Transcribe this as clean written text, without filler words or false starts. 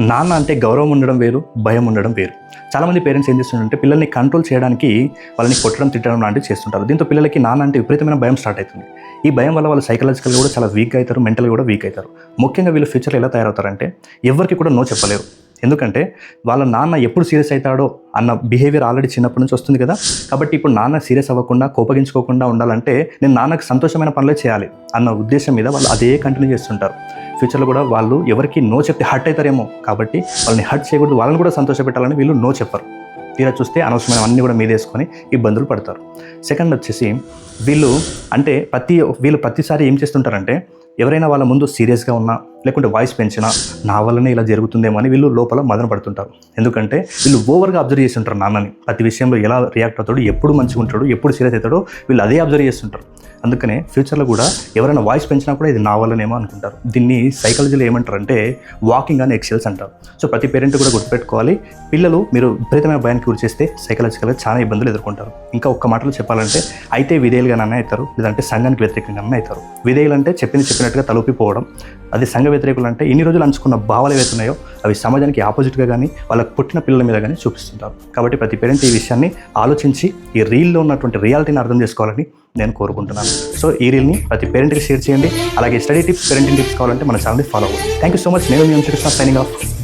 నాన్న అంటే గౌరవం ఉండడం వేరు, భయం ఉండడం వేరు. చాలామంది పేరెంట్స్ ఏం చేస్తుంటారంటే పిల్లల్ని కంట్రోల్ చేయడానికి వాళ్ళని కొట్టడం, తిట్టడం లాంటివి చేస్తుంటారు. దీంతో పిల్లలకి నాన్న అంటే విపరీతమైన భయం స్టార్ట్ అవుతుంది. ఈ భయం వల్ల వాళ్ళు సైకలాజికల్గా కూడా చాలా వీక్ అవుతారు, మెంటల్గా కూడా వీక్ అవుతారు. ముఖ్యంగా వీళ్ళు ఫ్యూచర్లో ఎలా తయారవుతారంటే ఎవరికి కూడా నో చెప్పలేరు. ఎందుకంటే వాళ్ళ నాన్న ఎప్పుడు సీరియస్ అవుతాడో అన్న బిహేవియర్ ఆల్రెడీ చిన్నప్పటి నుంచి వస్తుంది కదా. కాబట్టి ఇప్పుడు నాన్న సీరియస్ అవ్వకుండా, కోపగించుకోకుండా ఉండాలంటే నేను నాన్నకు సంతోషమైన పనులే చేయాలి అన్న ఉద్దేశం మీద వాళ్ళు అదే కంటిన్యూ చేస్తుంటారు. ఫ్యూచర్లో కూడా వాళ్ళు ఎవరికి నో చెప్తే హర్ట్ అవుతారేమో, కాబట్టి వాళ్ళని హర్ట్ చేయకూడదు, వాళ్ళని కూడా సంతోషపెట్టాలని వీళ్ళు నో చెప్పరు. తీరా చూస్తే అనవసరమైన అన్నీ కూడా మీదేసుకొని ఇబ్బందులు పడతారు. సెకండ్ వచ్చేసి వీళ్ళు ప్రతిసారి ఏం చేస్తుంటారంటే ఎవరైనా వాళ్ళ ముందు సీరియస్గా ఉన్నా లేకుంటే వాయిస్ పెంచినా నా వల్లనే ఇలా జరుగుతుందేమో అని వీళ్ళు లోపల మదన పడుతుంటారు. ఎందుకంటే వీళ్ళు ఓవర్గా అబ్జర్వ్ చేసి ఉంటారు నాన్నని. ప్రతి విషయంలో ఎలా రియాక్ట్ అవుతాడు, ఎప్పుడు మంచిగా ఉంటాడు, ఎప్పుడు సీరియస్ అవుతాడో వీళ్ళు అదే అబ్జర్వ్ చేస్తుంటారు. అందుకనే ఫ్యూచర్లో కూడా ఎవరైనా వాయిస్ పెంచినా కూడా ఇది నా వల్లనేమో అనుకుంటారు. దీన్ని సైకాలజీలో ఏమంటారంటే వాకింగ్ అని ఎక్సెల్స్ అంటారు. సో ప్రతి పేరెంట్ కూడా గుర్తుపెట్టుకోవాలి, పిల్లలు మీరు విపరీతమైన భయానికి గురి చేస్తే సైకలాజికల్గా చాలా ఇబ్బందులు ఎదుర్కొంటారు. ఇంకా ఒక్క మాటలో చెప్పాలంటే అయితే విధేయులుగానే అవుతారు, లేదంటే సంఘానికి వ్యతిరేకంగానే అవుతారు. విధేయులు అంటే చెప్పినట్టుగా తలూపిపోవడం, అది సంఘ వ్యతిరేకులు అంటే ఇన్ని రోజులు అంచుకున్న భావాలు ఏవైతున్నాయో అవి సమాజానికి ఆపోజిట్గా కానీ వాళ్ళకు పుట్టిన పిల్లల మీద కానీ చూపిస్తుంటారు. కాబట్టి ప్రతి పేరెంట్ ఈ విషయాన్ని ఆలోచించి ఈ రీల్లో ఉన్నటువంటి రియాలిటీని అర్థం చేసుకోవాలని నేను కోరుకుంటున్నాను. సో ఈ రీల్ని ప్రతి పేరెంట్కి షేర్ చేయండి. అలాగే స్టడీ టిప్స్, పేరెంటింగ్ టిప్స్ కావాలంటే మన ఛానల్ని ఫాలో అవ్వండి. Thank you so much. నేను మీ సైనింగ్ ఆఫ్.